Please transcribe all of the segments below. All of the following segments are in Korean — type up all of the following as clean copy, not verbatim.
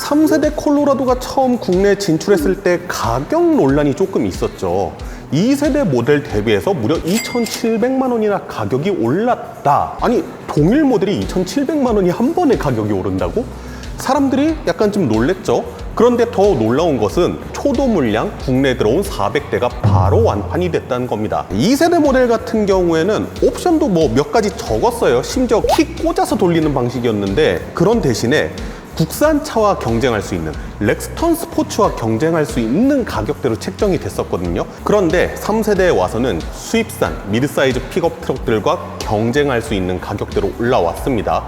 3세대 콜로라도가 처음 국내에 진출했을 때 가격 논란이 조금 있었죠. 2세대 모델 대비해서 무려 2,700만 원이나 가격이 올랐다. 아니, 동일 모델이 2,700만 원이 한 번에 가격이 오른다고? 사람들이 약간 좀 놀랬죠. 그런데 더 놀라운 것은 초도 물량 국내에 들어온 400대가 바로 완판이 됐다는 겁니다. 2세대 모델 같은 경우에는 옵션도 뭐 몇 가지 적었어요. 심지어 키 꽂아서 돌리는 방식이었는데, 그런 대신에 국산차와 경쟁할 수 있는, 렉스턴 스포츠와 경쟁할 수 있는 가격대로 책정이 됐었거든요. 그런데 3세대에 와서는 수입산 미드사이즈 픽업 트럭들과 경쟁할 수 있는 가격대로 올라왔습니다.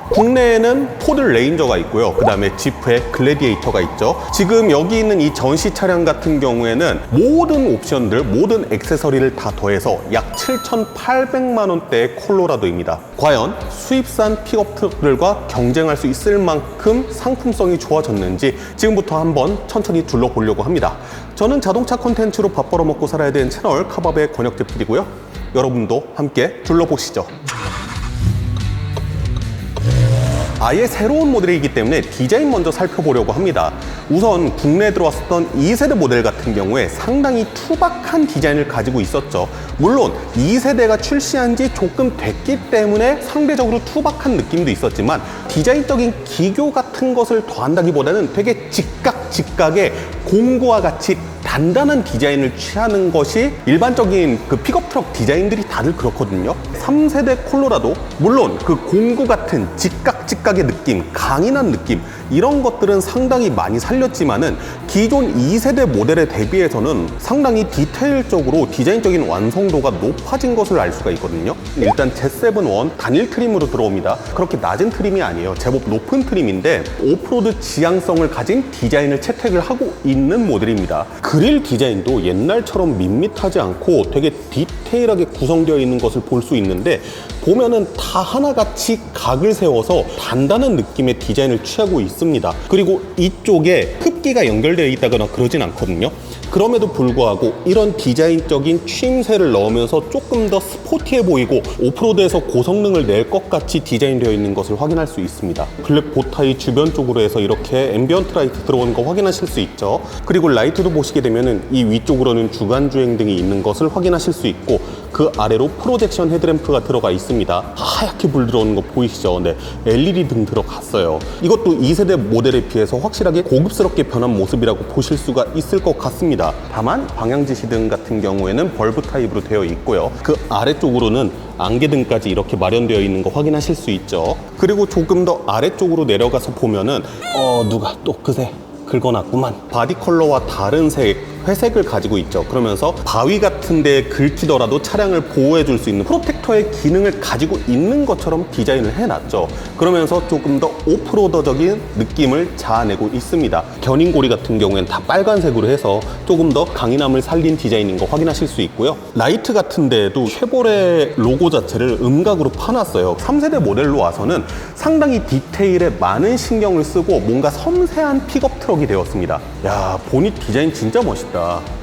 국내에는 포드 레인저가 있고요. 그 다음에 지프의 글래디에이터가 있죠. 지금 여기 있는 이 전시 차량 같은 경우에는 모든 옵션들, 모든 액세서리를 다 더해서 약 7,800만 원대의 콜로라도입니다. 과연 수입산 픽업 트럭들과 경쟁할 수 있을 만큼 상품성이 좋아졌는지 지금부터 한번 천천히 둘러보려고 합니다. 저는 자동차 콘텐츠로 밥 벌어먹고 살아야 되는 채널 카밥의 권혁재 PD고요. 여러분도 함께 둘러보시죠. 아예 새로운 모델이기 때문에 디자인 먼저 살펴보려고 합니다. 우선 국내에 들어왔었던 2세대 모델 같은 경우에 상당히 투박한 디자인을 가지고 있었죠. 물론 2세대가 출시한 지 조금 됐기 때문에 상대적으로 투박한 느낌도 있었지만, 디자인적인 기교 같은 것을 더한다기보다는 되게 직각의 공구와 같이 단단한 디자인을 취하는 것이 일반적인 그 픽업 트럭 디자인들이 다들 그렇거든요. 3세대 콜로라도 물론 그 공구 같은 직각의 느낌, 강인한 느낌, 이런 것들은 상당히 많이 살렸지만은 기존 2세대 모델에 대비해서는 상당히 디테일적으로 디자인적인 완성도가 높아진 것을 알 수가 있거든요. 일단 Z7-1 단일 트림으로 들어옵니다. 그렇게 낮은 트림이 아니에요. 제법 높은 트림인데 오프로드 지향성을 가진 디자인을 채택을 하고 있는 모델입니다. 그릴 디자인도 옛날처럼 밋밋하지 않고 되게 디테일하게 구성되어 있는 것을 볼 수 있는데, 보면은 다 하나같이 각을 세워서 단단한 느낌의 디자인을 취하고 있습니다. 그리고 이쪽에 흡기가 연결되어 있다거나 그러진 않거든요. 그럼에도 불구하고 이런 디자인적인 취임새를 넣으면서 조금 더 스포티해 보이고 오프로드에서 고성능을 낼 것 같이 디자인되어 있는 것을 확인할 수 있습니다. 블랙 보타이 주변 쪽으로 해서 이렇게 앰비언트 라이트 들어오는 거 확인하실 수 있죠. 그리고 라이트도 보시게 되면은 이 위쪽으로는 주간 주행등이 있는 것을 확인하실 수 있고, 그 아래로 프로젝션 헤드램프가 들어가 있습니다. 하얗게 불 들어오는 거 보이시죠? 네, LED 등 들어갔어요. 이것도 2세대 모델에 비해서 확실하게 고급스럽게 변한 모습이라고 보실 수가 있을 것 같습니다. 다만 방향지시등 같은 경우에는 벌브 타입으로 되어 있고요. 그 아래쪽으로는 안개등까지 이렇게 마련되어 있는 거 확인하실 수 있죠. 그리고 조금 더 아래쪽으로 내려가서 보면은 누가 또 그새 긁어놨구만. 바디 컬러와 다른 색, 회색을 가지고 있죠. 그러면서 바위 같은 데에 긁히더라도 차량을 보호해 줄 수 있는 프로텍터의 기능을 가지고 있는 것처럼 디자인을 해놨죠. 그러면서 조금 더 오프로더적인 느낌을 자아내고 있습니다. 견인고리 같은 경우에는 다 빨간색으로 해서 조금 더 강인함을 살린 디자인인 거 확인하실 수 있고요. 라이트 같은 데에도 쉐보레 로고 자체를 음각으로 파놨어요. 3세대 모델로 와서는 상당히 디테일에 많은 신경을 쓰고 뭔가 섬세한 픽업 트럭이 되었습니다. 야, 보닛 디자인 진짜 멋있다.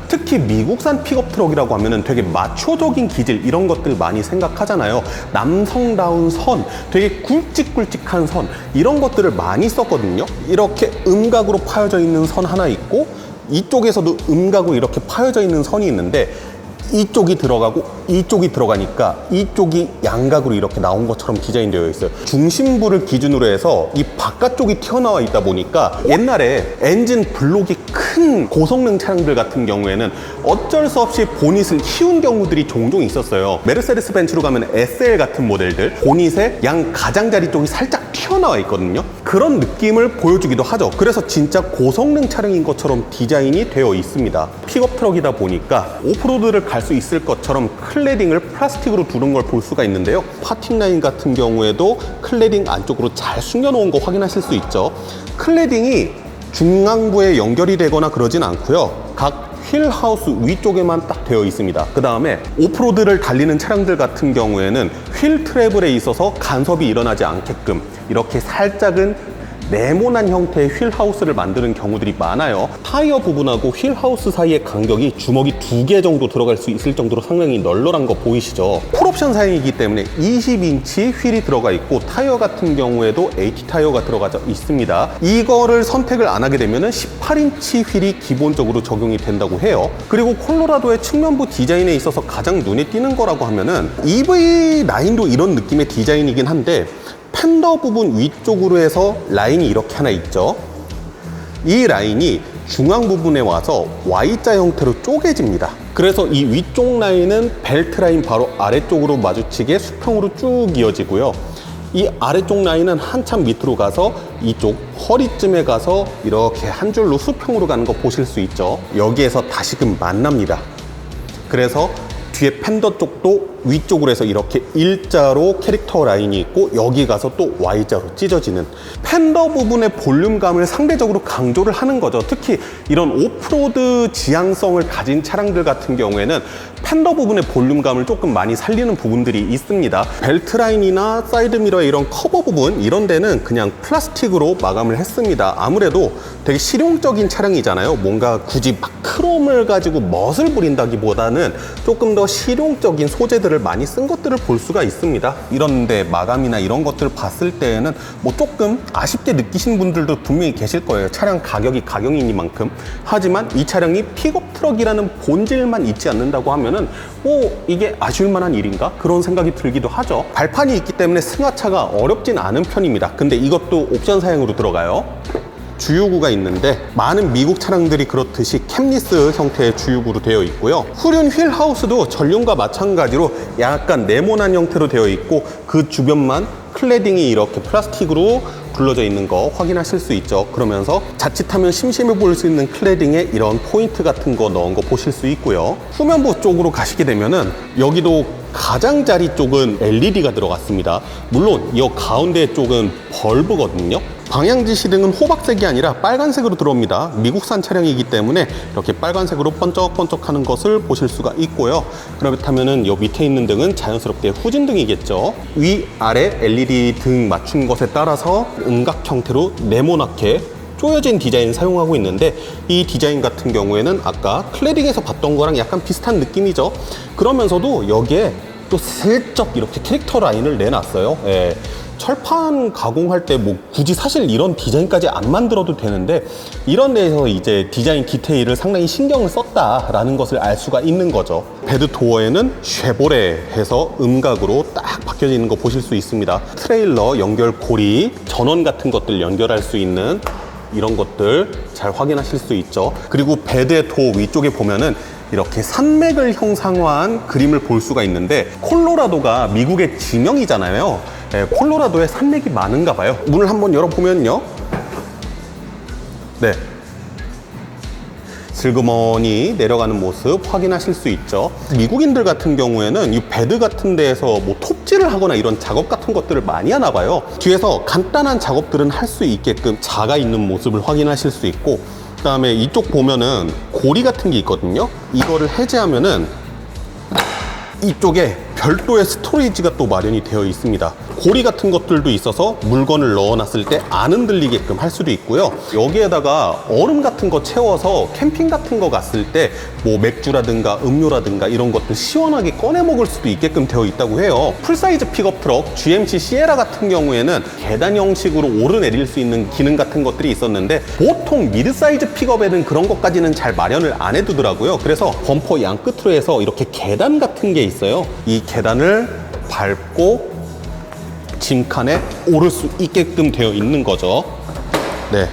특히 미국산 픽업 트럭이라고 하면은 되게 마초적인 기질, 이런 것들 많이 생각하잖아요. 남성다운 선, 되게 굵직굵직한 선, 이런 것들을 많이 썼거든요. 이렇게 음각으로 파여져 있는 선 하나 있고, 이쪽에서도 음각으로 이렇게 파여져 있는 선이 있는데, 이쪽이 들어가고 이쪽이 들어가니까 이쪽이 양각으로 이렇게 나온 것처럼 디자인되어 있어요. 중심부를 기준으로 해서 이 바깥쪽이 튀어나와 있다 보니까, 옛날에 엔진 블록이 큰 고성능 차량들 같은 경우에는 어쩔 수 없이 보닛을 틔운 경우들이 종종 있었어요. 메르세데스 벤츠로 가면 SL 같은 모델들 보닛의 양 가장자리 쪽이 살짝 튀어나와 있거든요. 그런 느낌을 보여주기도 하죠. 그래서 진짜 고성능 차량인 것처럼 디자인이 되어 있습니다. 픽업 트럭이다 보니까 오프로드를 갈 수 있을 것처럼 클레딩을 플라스틱으로 두른 걸 볼 수가 있는데요. 파팅 라인 같은 경우에도 클레딩 안쪽으로 잘 숨겨놓은 거 확인하실 수 있죠. 클레딩이 중앙부에 연결이 되거나 그러진 않고요. 각 휠하우스 위쪽에만 딱 되어 있습니다. 그 다음에 오프로드를 달리는 차량들 같은 경우에는 휠 트래블에 있어서 간섭이 일어나지 않게끔 이렇게 살짝은 네모난 형태의 휠하우스를 만드는 경우들이 많아요. 타이어 부분하고 휠하우스 사이의 간격이 주먹이 2개 정도 들어갈 수 있을 정도로 상당히 널널한 거 보이시죠? 풀옵션 사양이기 때문에 20인치 휠이 들어가 있고 타이어 같은 경우에도 AT 타이어가 들어가 있습니다. 이거를 선택을 안 하게 되면 18인치 휠이 기본적으로 적용이 된다고 해요. 그리고 콜로라도의 측면부 디자인에 있어서 가장 눈에 띄는 거라고 하면은 EV9도 이런 느낌의 디자인이긴 한데 팬더 부분 위쪽으로 해서 라인이 이렇게 하나 있죠. 이 라인이 중앙 부분에 와서 Y자 형태로 쪼개집니다. 그래서 이 위쪽 라인은 벨트 라인 바로 아래쪽으로 마주치게 수평으로 쭉 이어지고요. 이 아래쪽 라인은 한참 밑으로 가서 이쪽 허리쯤에 가서 이렇게 한 줄로 수평으로 가는 거 보실 수 있죠. 여기에서 다시금 만납니다. 그래서 뒤에 팬더 쪽도 위쪽으로 해서 이렇게 일자로 캐릭터 라인이 있고 여기 가서 또 Y자로 찢어지는 팬더 부분의 볼륨감을 상대적으로 강조를 하는 거죠. 특히 이런 오프로드 지향성을 가진 차량들 같은 경우에는 팬더 부분의 볼륨감을 조금 많이 살리는 부분들이 있습니다. 벨트 라인이나 사이드 미러의 이런 커버 부분 이런 데는 그냥 플라스틱으로 마감을 했습니다. 아무래도 되게 실용적인 차량이잖아요. 뭔가 굳이 막 크롬을 가지고 멋을 부린다기보다는 조금 더 실용적인 소재들을 많이 쓴 것들을 볼 수가 있습니다. 이런데 마감이나 이런 것들을 봤을 때에는 뭐 조금 아쉽게 느끼시는 분들도 분명히 계실 거예요. 차량 가격이 가격이니만큼. 하지만 이 차량이 픽업 트럭이라는 본질만 있지 않는다고 하면은 이게 아쉬울 만한 일인가? 그런 생각이 들기도 하죠. 발판이 있기 때문에 승하차가 어렵진 않은 편입니다. 근데 이것도 옵션 사양으로 들어가요. 주유구가 있는데 많은 미국 차량들이 그렇듯이 캠리스 형태의 주유구로 되어 있고요. 후륜 휠하우스도 전륜과 마찬가지로 약간 네모난 형태로 되어 있고 그 주변만 클래딩이 이렇게 플라스틱으로 둘러져 있는 거 확인하실 수 있죠. 그러면서 자칫하면 심심해 보일 수 있는 클래딩에 이런 포인트 같은 거 넣은 거 보실 수 있고요. 후면부 쪽으로 가시게 되면은 여기도 가장자리 쪽은 LED가 들어갔습니다. 물론 이 가운데 쪽은 벌브거든요. 방향 지시등은 호박색이 아니라 빨간색으로 들어옵니다. 미국산 차량이기 때문에 이렇게 빨간색으로 번쩍번쩍하는 것을 보실 수가 있고요. 그렇다면은 이 밑에 있는 등은 자연스럽게 후진등이겠죠. 위, 아래 LED 등 맞춘 것에 따라서 음각 형태로 네모나게 쪼여진 디자인 사용하고 있는데 이 디자인 같은 경우에는 아까 클래딩에서 봤던 거랑 약간 비슷한 느낌이죠. 그러면서도 여기에 또 슬쩍 이렇게 캐릭터 라인을 내놨어요. 예. 철판 가공할 때 뭐 굳이 사실 이런 디자인까지 안 만들어도 되는데 이런 데에서 이제 디자인 디테일을 상당히 신경을 썼다라는 것을 알 수가 있는 거죠. 베드 도어에는 쉐보레 해서 음각으로 딱 바뀌어져 있는 거 보실 수 있습니다. 트레일러 연결 고리, 전원 같은 것들 연결할 수 있는 이런 것들 잘 확인하실 수 있죠. 그리고 베드의 도어 위쪽에 보면은 이렇게 산맥을 형상화한 그림을 볼 수가 있는데 콜로라도가 미국의 지명이잖아요. 네, 콜로라도에 산맥이 많은가 봐요. 문을 한번 열어보면요. 네. 슬그머니 내려가는 모습 확인하실 수 있죠. 미국인들 같은 경우에는 이 베드 같은 데에서 뭐 톱질을 하거나 이런 작업 같은 것들을 많이 하나 봐요. 뒤에서 간단한 작업들은 할 수 있게끔 자가 있는 모습을 확인하실 수 있고 그 다음에 이쪽 보면은 고리 같은 게 있거든요. 이거를 해제하면은 이쪽에 별도의 스토리지가 또 마련이 되어 있습니다. 고리 같은 것들도 있어서 물건을 넣어놨을 때 안 흔들리게끔 할 수도 있고요. 여기에다가 얼음 같은 거 채워서 캠핑 같은 거 갔을 때 뭐 맥주라든가 음료라든가 이런 것들 시원하게 꺼내 먹을 수도 있게끔 되어 있다고 해요. 풀사이즈 픽업 트럭 GMC 시에라 같은 경우에는 계단 형식으로 오르내릴 수 있는 기능 같은 것들이 있었는데 보통 미드 사이즈 픽업에는 그런 것까지는 잘 마련을 안 해두더라고요. 그래서 범퍼 양 끝으로 해서 이렇게 계단 같은 게 있어요. 이 계단을 밟고 짐칸에 오를 수 있게끔 되어 있는 거죠. 네.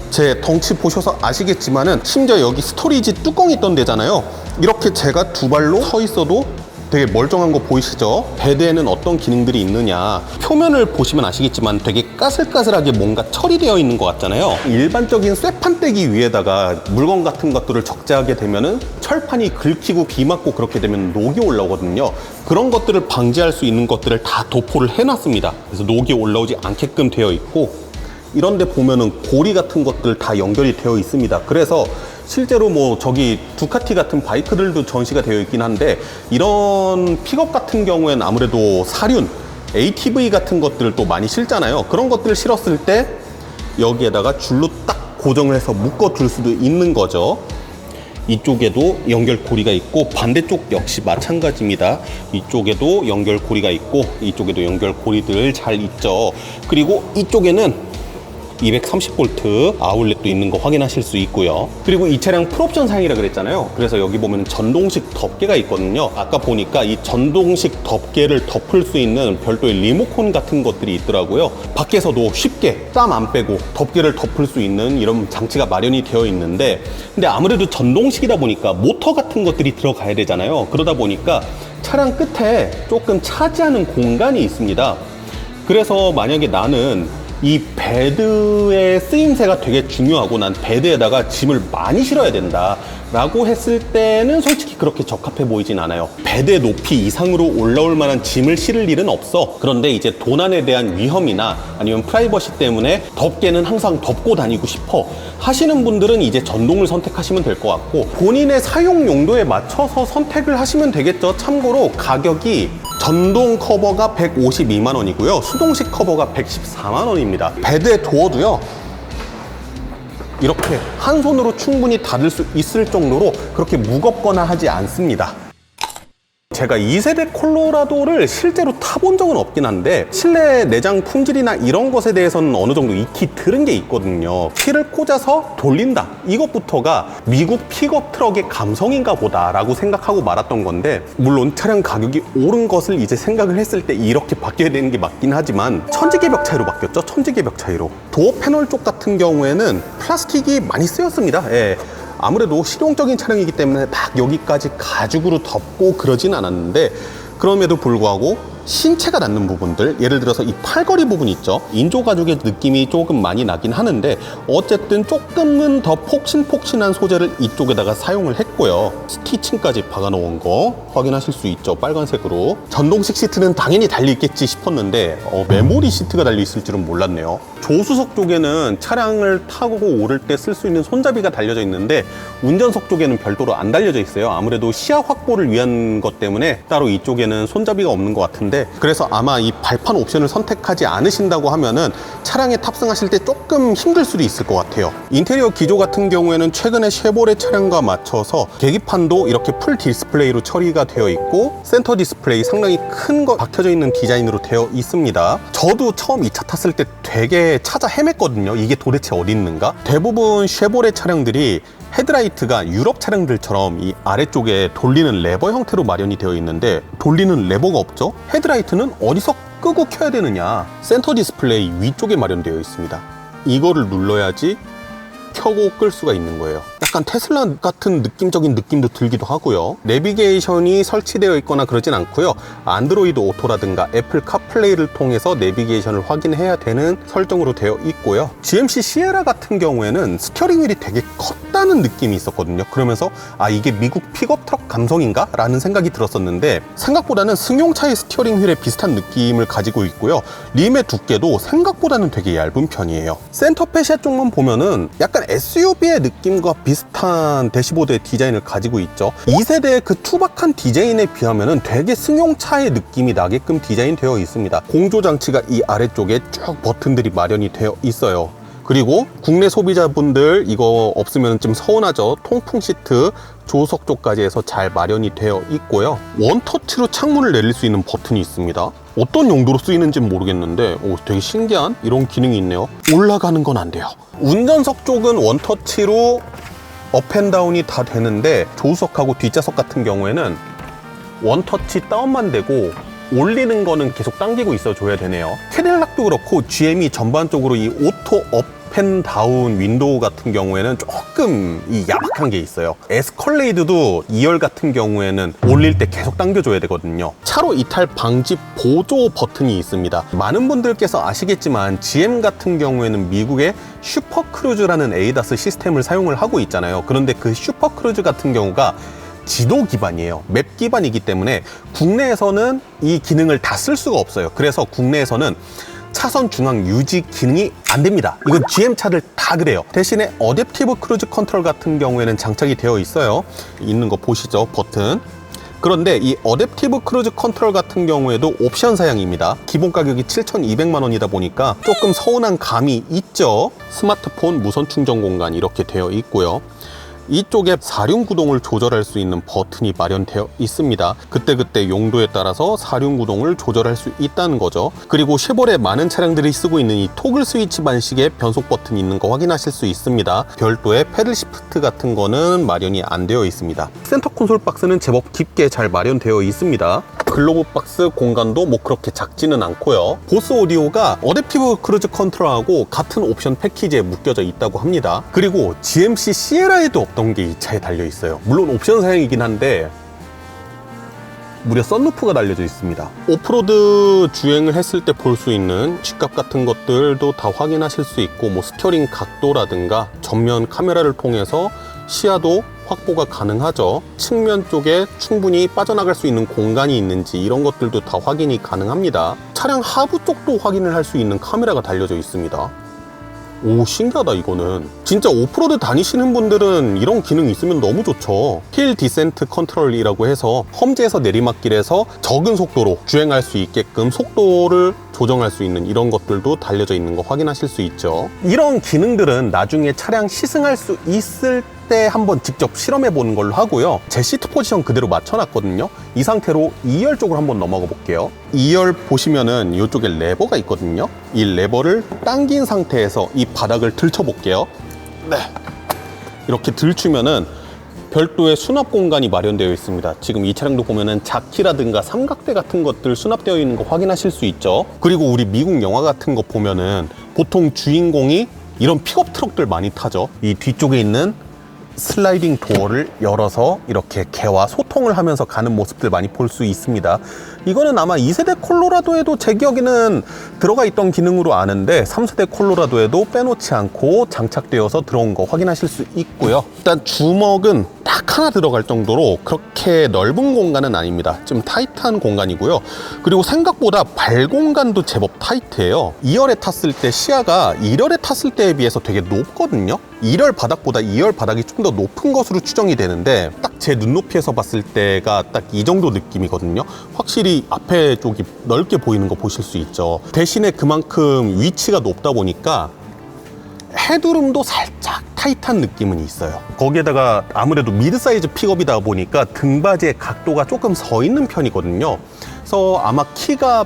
제 덩치 보셔서 아시겠지만은 심지어 여기 스토리지 뚜껑이 있던 데잖아요. 이렇게 제가 두 발로 서 있어도 되게 멀쩡한 거 보이시죠? 베드에는 어떤 기능들이 있느냐. 표면을 보시면 아시겠지만 되게 까슬까슬하게 뭔가 처리되어 있는 것 같잖아요. 일반적인 쇠판떼기 위에다가 물건 같은 것들을 적재하게 되면은 철판이 긁히고 비 맞고 그렇게 되면 녹이 올라오거든요. 그런 것들을 방지할 수 있는 것들을 다 도포를 해놨습니다. 그래서 녹이 올라오지 않게끔 되어 있고 이런 데 보면은 고리 같은 것들 다 연결이 되어 있습니다. 그래서 실제로 뭐 저기 두카티 같은 바이크들도 전시가 되어 있긴 한데 이런 픽업 같은 경우에는 아무래도 사륜, ATV 같은 것들을 또 많이 실잖아요. 그런 것들을 실었을 때 여기에다가 줄로 딱 고정을 해서 묶어둘 수도 있는 거죠. 이쪽에도 연결고리가 있고 반대쪽 역시 마찬가지입니다. 이쪽에도 연결고리가 있고 이쪽에도 연결고리들 잘 있죠. 그리고 이쪽에는 230V 아울렛도 있는 거 확인하실 수 있고요. 그리고 이 차량 풀옵션 사양이라 그랬잖아요. 그래서 여기 보면 전동식 덮개가 있거든요. 아까 보니까 이 전동식 덮개를 덮을 수 있는 별도의 리모컨 같은 것들이 있더라고요. 밖에서도 쉽게 땀 안 빼고 덮개를 덮을 수 있는 이런 장치가 마련이 되어 있는데, 근데 아무래도 전동식이다 보니까 모터 같은 것들이 들어가야 되잖아요. 그러다 보니까 차량 끝에 조금 차지하는 공간이 있습니다. 그래서 만약에 나는 이 베드의 쓰임새가 되게 중요하고 난 베드에다가 짐을 많이 실어야 된다 라고 했을 때는 솔직히 그렇게 적합해 보이진 않아요. 베드의 높이 이상으로 올라올 만한 짐을 실을 일은 없어. 그런데 이제 도난에 대한 위험이나 아니면 프라이버시 때문에 덮개는 항상 덮고 다니고 싶어 하시는 분들은 이제 전동을 선택하시면 될 것 같고, 본인의 사용 용도에 맞춰서 선택을 하시면 되겠죠. 참고로 가격이 전동 커버가 152만 원이고요. 수동식 커버가 114만 원입니다. 베드의 도어도요, 이렇게 한 손으로 충분히 닫을 수 있을 정도로 그렇게 무겁거나 하지 않습니다. 제가 2세대 콜로라도를 실제로 타본 적은 없긴 한데 실내 내장 품질이나 이런 것에 대해서는 어느 정도 익히 들은 게 있거든요. 키를 꽂아서 돌린다, 이것부터가 미국 픽업 트럭의 감성인가 보다 라고 생각하고 말았던 건데, 물론 차량 가격이 오른 것을 이제 생각을 했을 때 이렇게 바뀌어야 되는 게 맞긴 하지만 천지개벽 차이로 바뀌었죠. 천지개벽 차이로. 도어 패널 쪽 같은 경우에는 플라스틱이 많이 쓰였습니다. 예. 아무래도 실용적인 차량이기 때문에 막 여기까지 가죽으로 덮고 그러진 않았는데, 그럼에도 불구하고 신체가 닿는 부분들, 예를 들어서 이 팔걸이 부분 있죠. 인조 가죽의 느낌이 조금 많이 나긴 하는데 어쨌든 조금은 더 폭신폭신한 소재를 이쪽에다가 사용을 했고요. 스티칭까지 박아 놓은 거 확인하실 수 있죠. 빨간색으로. 전동식 시트는 당연히 달려 있겠지 싶었는데 메모리 시트가 달려 있을 줄은 몰랐네요. 조수석 쪽에는 차량을 타고 오를 때 쓸 수 있는 손잡이가 달려져 있는데 운전석 쪽에는 별도로 안 달려져 있어요. 아무래도 시야 확보를 위한 것 때문에 따로 이쪽에는 손잡이가 없는 것 같은데, 그래서 아마 이 발판 옵션을 선택하지 않으신다고 하면은 차량에 탑승하실 때 조금 힘들 수도 있을 것 같아요. 인테리어 기조 같은 경우에는 최근에 쉐보레 차량과 맞춰서 계기판도 이렇게 풀 디스플레이로 처리가 되어 있고 센터 디스플레이 상당히 큰 거 박혀져 있는 디자인으로 되어 있습니다. 저도 처음 이 차 탔을 때 되게 찾아 헤맸거든요. 이게 도대체 어디 있는가? 대부분 쉐보레 차량들이 헤드라이트가 유럽 차량들처럼 이 아래쪽에 돌리는 레버 형태로 마련이 되어 있는데 돌리는 레버가 없죠? 헤드라이트는 어디서 끄고 켜야 되느냐? 센터 디스플레이 위쪽에 마련되어 있습니다. 이거를 눌러야지 켜고 끌 수가 있는 거예요. 약간 테슬라 같은 느낌적인 느낌도 들기도 하고요. 내비게이션이 설치되어 있거나 그러진 않고요. 안드로이드 오토라든가 애플 카플레이를 통해서 내비게이션을 확인해야 되는 설정으로 되어 있고요. GMC 시에라 같은 경우에는 스티어링 휠이 되게 컸다는 느낌이 있었거든요. 그러면서 아, 이게 미국 픽업 트럭 감성인가? 라는 생각이 들었었는데 생각보다는 승용차의 스티어링 휠에 비슷한 느낌을 가지고 있고요. 림의 두께도 생각보다는 되게 얇은 편이에요. 센터 페시아 쪽만 보면은 약간 SUV의 느낌과 비슷한 대시보드의 디자인을 가지고 있죠. 2세대의 그 투박한 디자인에 비하면 되게 승용차의 느낌이 나게끔 디자인되어 있습니다. 공조 장치가 이 아래쪽에 쭉 버튼들이 마련이 되어 있어요. 그리고 국내 소비자분들 이거 없으면 좀 서운하죠. 통풍 시트 조수석 쪽까지 해서 잘 마련이 되어 있고요. 원터치로 창문을 내릴 수 있는 버튼이 있습니다. 어떤 용도로 쓰이는지는 모르겠는데 되게 신기한 이런 기능이 있네요. 올라가는 건 안 돼요. 운전석 쪽은 원터치로 업앤다운이 다 되는데 조수석하고 뒷좌석 같은 경우에는 원터치 다운만 되고 올리는 거는 계속 당기고 있어 줘야 되네요. 캐딜락도 그렇고 GM이 전반적으로 이 오토 업앤다운 윈도우 같은 경우에는 조금 야박한 게 있어요. 에스컬레이드도 2열 같은 경우에는 올릴 때 계속 당겨줘야 되거든요. 차로 이탈 방지 보조 버튼이 있습니다. 많은 분들께서 아시겠지만 GM 같은 경우에는 미국의 슈퍼크루즈라는 에이다스 시스템을 사용을 하고 있잖아요. 그런데 그 슈퍼크루즈 같은 경우가 지도 기반이에요. 맵 기반이기 때문에 국내에서는 이 기능을 다 쓸 수가 없어요. 그래서 국내에서는 차선 중앙 유지 기능이 안 됩니다. 이건 GM 차들 다 그래요. 대신에 어댑티브 크루즈 컨트롤 같은 경우에는 장착이 되어 있어요. 있는 거 보시죠, 버튼. 그런데 이 어댑티브 크루즈 컨트롤 같은 경우에도 옵션 사양입니다. 기본 가격이 7,200만 원이다 보니까 조금 서운한 감이 있죠. 스마트폰 무선 충전 공간 이렇게 되어 있고요. 이쪽에 사륜 구동을 조절할 수 있는 버튼이 마련되어 있습니다. 그때그때 용도에 따라서 사륜 구동을 조절할 수 있다는 거죠. 그리고 쉐보레 많은 차량들이 쓰고 있는 이 토글 스위치 방식의 변속 버튼이 있는 거 확인하실 수 있습니다. 별도의 패들 시프트 같은 거는 마련이 안 되어 있습니다. 센터 콘솔 박스는 제법 깊게 잘 마련되어 있습니다. 글로브 박스 공간도 뭐 그렇게 작지는 않고요. 보스 오디오가 어댑티브 크루즈 컨트롤하고 같은 옵션 패키지에 묶여져 있다고 합니다. 그리고 GMC 시에라에도 없던 게 이 차에 달려 있어요. 물론 옵션 사양이긴 한데 무려 썬루프가 달려져 있습니다. 오프로드 주행을 했을 때 볼 수 있는 G값 같은 것들도 다 확인하실 수 있고, 뭐 스티어링 각도라든가 전면 카메라를 통해서 시야도 확보가 가능하죠. 측면 쪽에 충분히 빠져나갈 수 있는 공간이 있는지 이런 것들도 다 확인이 가능합니다. 차량 하부 쪽도 확인을 할 수 있는 카메라가 달려져 있습니다. 오, 신기하다. 이거는 진짜 오프로드 다니시는 분들은 이런 기능이 있으면 너무 좋죠. 힐 디센트 컨트롤이라고 해서 험지에서 내리막길에서 적은 속도로 주행할 수 있게끔 속도를 조정할 수 있는 이런 것들도 달려져 있는 거 확인하실 수 있죠. 이런 기능들은 나중에 차량 시승할 수 있을 때 한번 직접 실험해 보는 걸로 하고요. 제 시트 포지션 그대로 맞춰놨거든요. 이 상태로 2열 쪽으로 한번 넘어가 볼게요. 2열 보시면은 이쪽에 레버가 있거든요. 이 레버를 당긴 상태에서 이 바닥을 들쳐 볼게요. 네. 이렇게 들추면은 별도의 수납 공간이 마련되어 있습니다. 지금 이 차량도 보면은 자키라든가 삼각대 같은 것들 수납되어 있는 거 확인하실 수 있죠. 그리고 우리 미국 영화 같은 거 보면은 보통 주인공이 이런 픽업 트럭들 많이 타죠. 이 뒤쪽에 있는 슬라이딩 도어를 열어서 이렇게 개와 소통을 하면서 가는 모습들 많이 볼 수 있습니다. 이거는 아마 2세대 콜로라도에도 제 기억에는 들어가 있던 기능으로 아는데 3세대 콜로라도에도 빼놓지 않고 장착되어서 들어온 거 확인하실 수 있고요. 일단 주먹은 딱 하나 들어갈 정도로 그렇게 넓은 공간은 아닙니다. 좀 타이트한 공간이고요. 그리고 생각보다 발 공간도 제법 타이트해요. 2열에 탔을 때 시야가 1열에 탔을 때에 비해서 되게 높거든요. 1열 바닥보다 2열 바닥이 좀 더 높은 것으로 추정이 되는데 딱 제 눈높이에서 봤을 때가 딱 이 정도 느낌이거든요. 확실히 앞에 쪽이 넓게 보이는 거 보실 수 있죠. 대신에 그만큼 위치가 높다 보니까 헤드룸도 살짝 타이트한 느낌은 있어요. 거기에다가 아무래도 미드 사이즈 픽업이다 보니까 등받이의 각도가 조금 서 있는 편이거든요. 그래서 아마 키가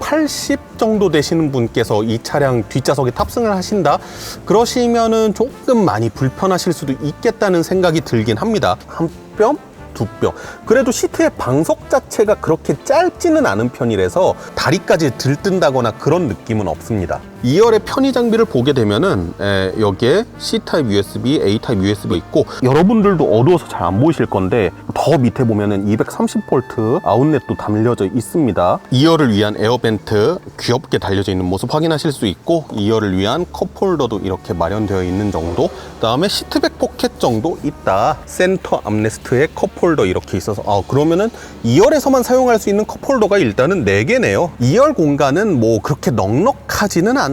180 정도 되시는 분께서 이 차량 뒷좌석에 탑승을 하신다? 그러시면은 조금 많이 불편하실 수도 있겠다는 생각이 들긴 합니다. 한 뼘? 두 뼘. 그래도 시트의 방석 자체가 그렇게 짧지는 않은 편이라서 다리까지 들뜬다거나 그런 느낌은 없습니다. 2열의 편의 장비를 보게 되면은 여기에 C타입 USB, A타입 USB 있고, 여러분들도 어두워서 잘 안 보이실 건데 더 밑에 보면은 230V 아웃렛도 달려져 있습니다. 2열을 위한 에어벤트 귀엽게 달려져 있는 모습 확인하실 수 있고, 2열을 위한 컵홀더도 이렇게 마련되어 있는 정도, 그 다음에 시트백 포켓 정도 있다. 센터 암레스트에 컵홀더 이렇게 있어서 그러면은 2열에서만 사용할 수 있는 컵홀더가 일단은 4개네요. 2열 공간은 뭐 그렇게 넉넉하지는 않다.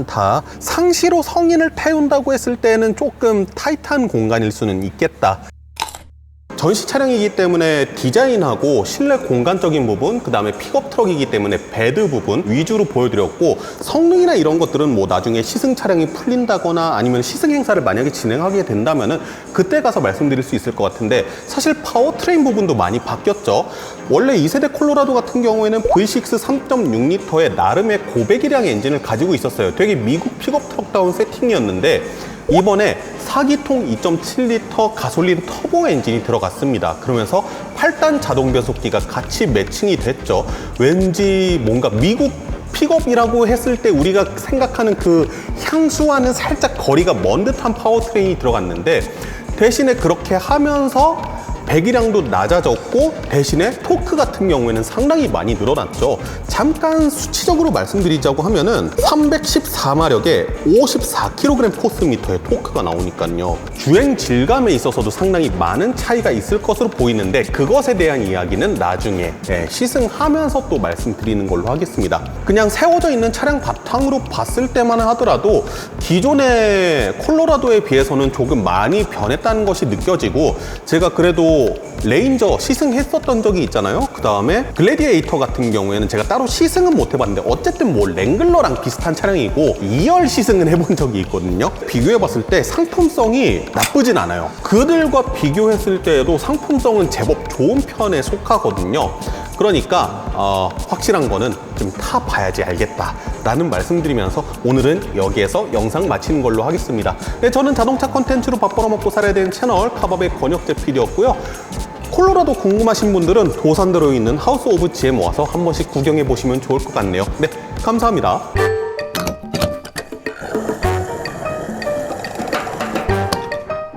상시로 성인을 태운다고 했을 때는 조금 타이트한 공간일 수는 있겠다. 전시 차량이기 때문에 디자인하고 실내 공간적인 부분, 그 다음에 픽업 트럭이기 때문에 베드 부분 위주로 보여드렸고, 성능이나 이런 것들은 뭐 나중에 시승 차량이 풀린다거나 아니면 시승 행사를 만약에 진행하게 된다면은 그때 가서 말씀드릴 수 있을 것 같은데, 사실 파워트레인 부분도 많이 바뀌었죠. 원래 2세대 콜로라도 같은 경우에는 V6 3.6L의 나름의 고배기량의 엔진을 가지고 있었어요. 되게 미국 픽업 트럭다운 세팅이었는데 이번에 4기통 2.7L 가솔린 터보 엔진이 들어갔습니다. 그러면서 8단 자동 변속기가 같이 매칭이 됐죠. 왠지 뭔가 미국 픽업이라고 했을 때 우리가 생각하는 그 향수와는 살짝 거리가 먼 듯한 파워트레인이 들어갔는데, 대신에 그렇게 하면서 배기량도 낮아졌고 대신에 토크 같은 경우에는 상당히 많이 늘어났죠. 잠깐 수치적으로 말씀드리자고 하면은 314마력에 54kg 포스미터의 토크가 나오니까요. 주행 질감에 있어서도 상당히 많은 차이가 있을 것으로 보이는데, 그것에 대한 이야기는 나중에 시승하면서 또 말씀드리는 걸로 하겠습니다. 그냥 세워져 있는 차량 바탕으로 봤을 때만 하더라도 기존의 콜로라도에 비해서는 조금 많이 변했다는 것이 느껴지고, 제가 그래도 그리고 레인저 시승했었던 적이 있잖아요. 그 다음에 글래디에이터 같은 경우에는 제가 따로 시승은 못 해봤는데 어쨌든 뭐 랭글러랑 비슷한 차량이고 2열 시승은 해본 적이 있거든요. 비교해봤을 때 상품성이 나쁘진 않아요. 그들과 비교했을 때에도 상품성은 제법 좋은 편에 속하거든요. 그러니까 확실한 거는 좀 타봐야지 알겠다 라는 말씀드리면서 오늘은 여기에서 영상 마치는 걸로 하겠습니다. 네, 저는 자동차 콘텐츠로 밥 벌어먹고 살아야 되는 채널 카밥의 권혁재 PD였고요. 콜로라도 궁금하신 분들은 도산대로에 있는 하우스 오브 GM 와서 한 번씩 구경해 보시면 좋을 것 같네요. 네, 감사합니다.